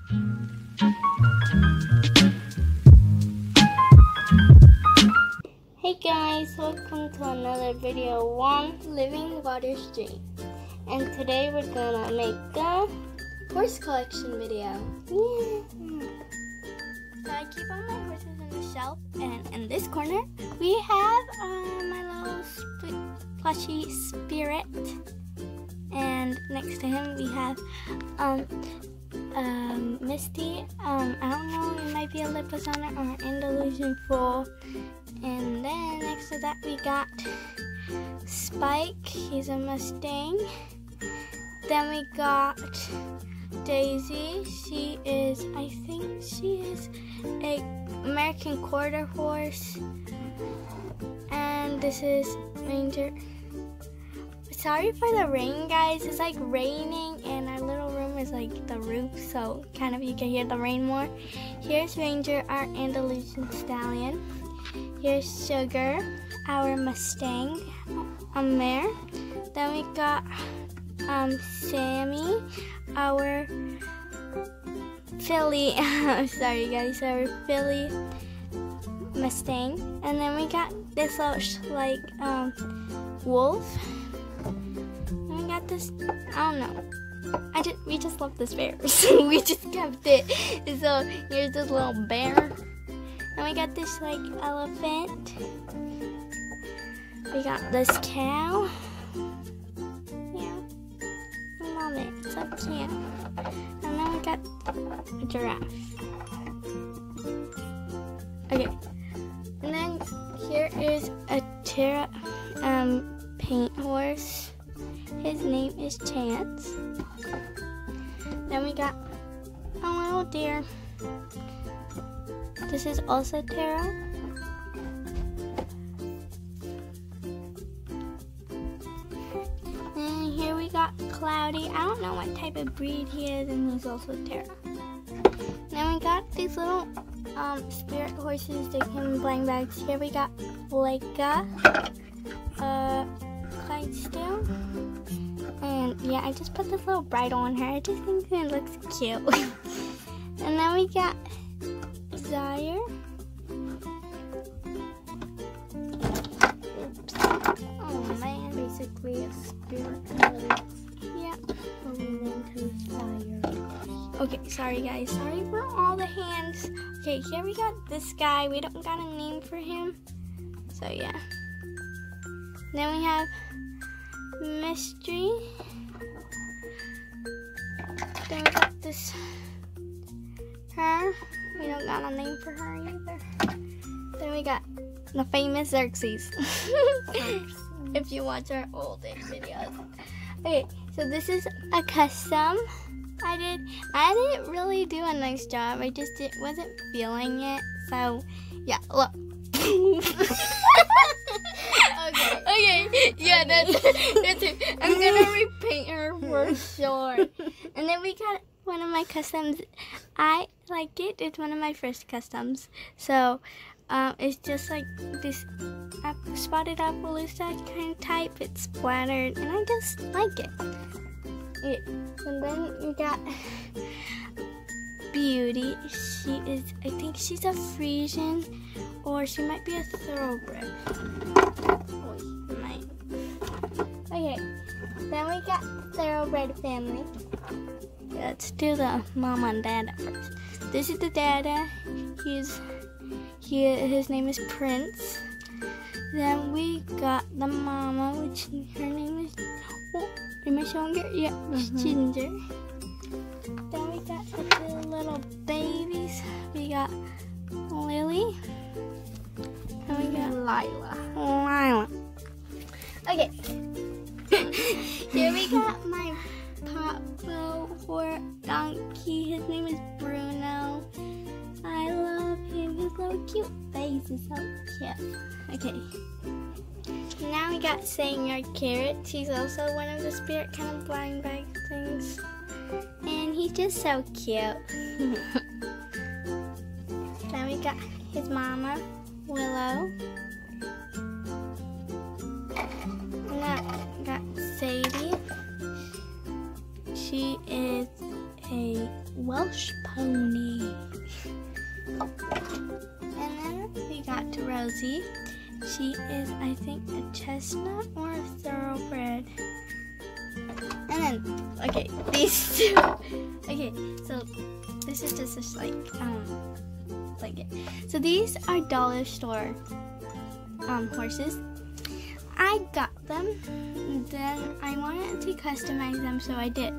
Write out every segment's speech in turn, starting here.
Hey guys, welcome to another video, One Living Water Stream. And today we're gonna make a horse collection video. Yeah. So I keep all my horses on the shelf, and in this corner we have my little plushy Spirit. And next to him we have Misty. I don't know, it might be a Liposana or an Andalusian foal. And then next to that we got Spike, he's a Mustang. Then we got Daisy, I think she is a American Quarter Horse. And this is Ranger. Sorry for the rain, guys, it's like raining and our little room is like the roof, so kind of you can hear the rain more. Here's Ranger, our Andalusian stallion. Here's Sugar, our Mustang, mare. Then we got Sammy, our filly, sorry guys, our filly Mustang. And then we got this little Schleich wolf. And we got this, I don't know. We just love this bear, so we just kept it. So here's this little bear. And we got this like elephant. We got this cow. Yeah, I love it. It's so cute. And then we got a giraffe. Okay. And then here is a Terra paint horse. His name is Chance. Then we got a little deer. This is also Terra. And here we got Cloudy. I don't know what type of breed he is, and he's also Terra. Then we got these little spirit horses. They came in blind bags. Here we got Leica, Clydesdale. And yeah, I just put this little bridle on her. I just think it looks cute. And then we got Zaire. Oops. Oh man, basically a spirit. Yeah. Zaire. Okay, sorry guys. Sorry for all the hands. Okay, here we got this guy. We don't got a name for him. So yeah. Then we have Mystery. Then we got this her. We don't got a name for her either. Then we got the famous Xerxes. If you watch our old videos. Okay, so this is a custom. I didn't really do a nice job. I just wasn't feeling it. So yeah, look. Okay. Yeah, that's it. I'm gonna repaint her for sure. And then we got one of my customs. I like it. It's one of my first customs. So it's just like this spotted Appaloosa kind of type. It's splattered, and I just like it. Yeah. And then we got Beauty. I think she's a Frisian, or she might be a thoroughbred. Okay, then we got thoroughbred family. Let's do the mama and dada first. This is the dada. His name is Prince. Then we got the mama, which her name is. Oh, am I showing her? Yeah, Ginger. Then we got the little babies. We got Lily. And we got Lila. Okay. Here we got my Papo or donkey. His name is Bruno. I love him. His little cute face is so cute. Okay. Now we got Sanger Carrot. He's also one of the spirit kind of blind bag things. And he's just so cute. Then we got his mama, Willow. And then we got Sadie. She is a Welsh pony. And then we got Rosie. She is, I think, a chestnut or a thoroughbred. And then, okay, these two. Okay, so this is just a blanket. So these are dollar store horses. I got them, then I wanted to customize them, so I did.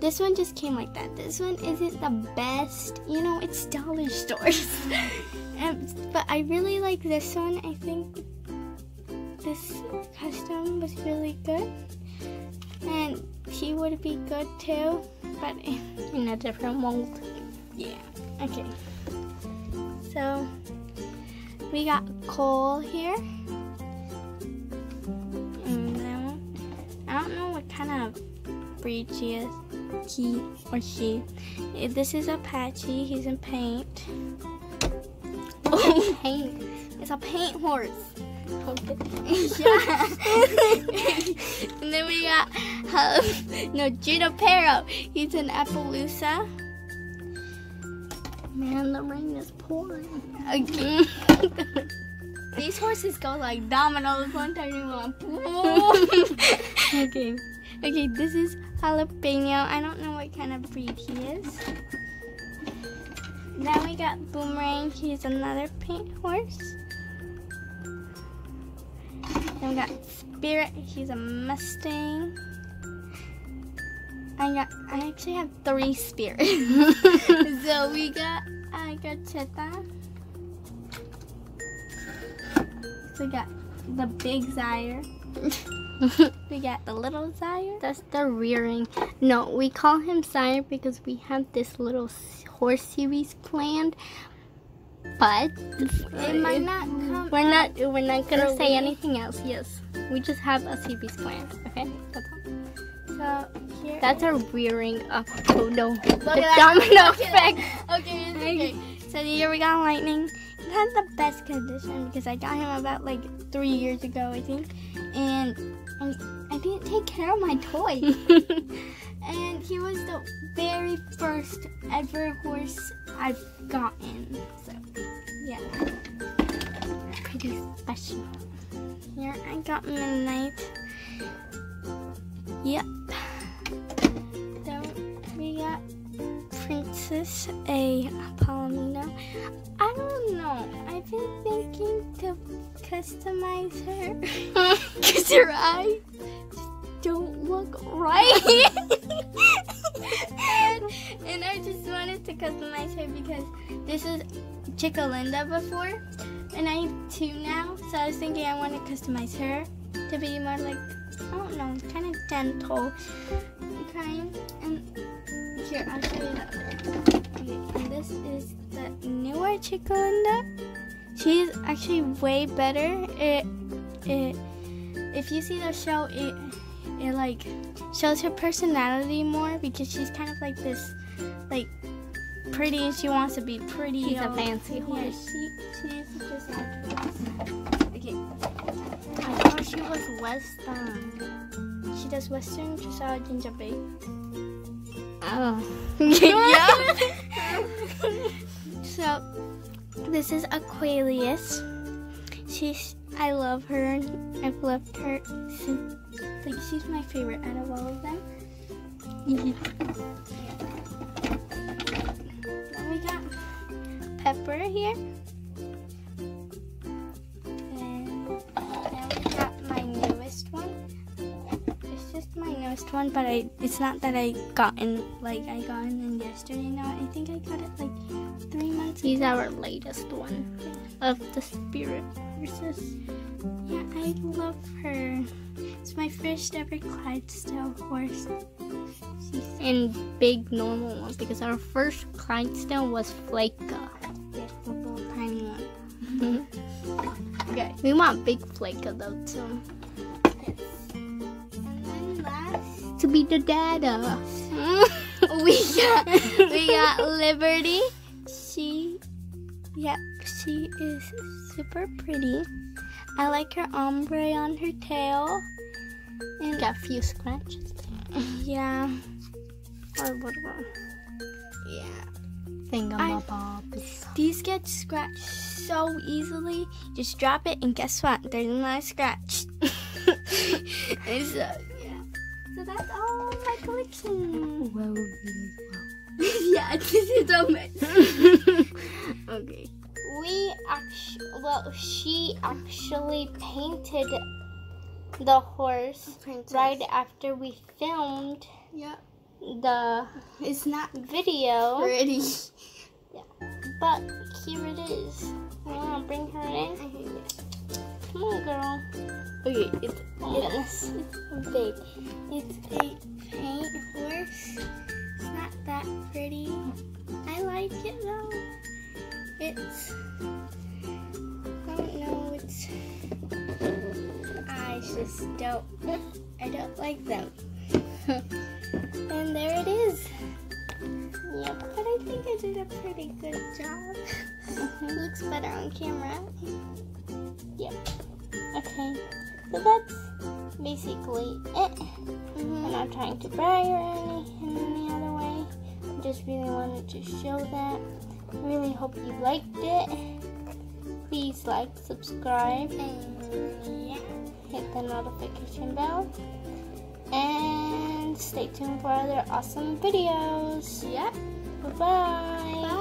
This one just came like that. This one isn't the best, you know, it's dollar stores. But I really like this one. I think this custom was really good. And he would be good too, but in a different mold. Yeah, okay. So, we got Cole here. And then, I don't know what kind of breed she is. He or she. This is Apache. He's in paint. Oh, paint. It's a paint horse. Okay. Yeah. And then we got Junipero. He's an Appaloosa. Man, the rain is pouring. Okay. These horses go like dominoes. One time you want. Okay. Okay, this is Jalapeno. I don't know what kind of breed he is. Then we got Boomerang. He's another paint horse. Then we got Spirit. He's a Mustang. I actually have 3 Spirits. So we got Cheta. So we got the big Zaire. We got the little Zaire. That's the rearing. No, we call him Zaire because we have this little horse series planned. But it might not come. We're not gonna say anything else. Yes, we just have a series planned. Okay, that's all. So here. That's a rearing up. Oh no, the domino effect. Okay, it's okay. So here we got Lightning. It has the best condition because I got him about like 3 years ago, I think, and I didn't take care of my toy. And he was the very first ever horse I've gotten. So yeah, pretty special. Here I got Midnight. Yep. Then we got Princess A Palomino. I don't know. I've been thinking to customize her because her eyes don't look right. and I just wanted to customize her because this is Chicolinda before, and I have 2 now. So I was thinking I want to customize her to be more like, I don't know, kind of gentle kind. And here, I'll show you that. Okay, and this is the newer Chicolinda. She's actually way better. If you see the show, it like shows her personality more because she's kind of like this, like pretty, and she wants to be pretty. She's a fancy horse. Yeah, she is just like this. Okay. I thought she was Western. She does Western dressage gingerbread. Oh. Yeah. So this is Aquarius. I love her. I've loved her since, like, she's my favorite out of all of them. Then we got Pepper here. And then we got my newest one. It's just my newest one, but it's not that I got in yesterday. No, I think I got it like 3 months ago. He's our latest one of the Spirit horses. Yeah, I love her. It's my first ever Clydesdale horse. And big normal one because our first Clydesdale was Flaka. Yeah, the little tiny one. Okay. We want big Flaka though too. Yes. And then last to be the dada. we got Liberty. She is super pretty. I like her ombre on her tail. And got a few scratches. Yeah. Or whatever. Thingamabobs. These get scratched so easily. Just drop it and guess what? They're not scratched. And so, yeah. So that's all my collection. Well, Yeah, this is a mess. Okay. She actually painted the horse right after we filmed it's not video. pretty. Yeah. But here it is. You wanna bring her in? Come on, girl. Okay, it's big. It's a paint horse. It's not that pretty. I like it though. It's, I don't know, I don't like them. And there it is. Yep, but I think I did a pretty good job. Looks better on camera. Yep. Okay, so that's basically it. I'm not trying to brag or any other way. I just really wanted to show that. I really hope you liked it. Please like, subscribe, and hit the notification bell. And stay tuned for other awesome videos. Yep. Bye-bye. Bye.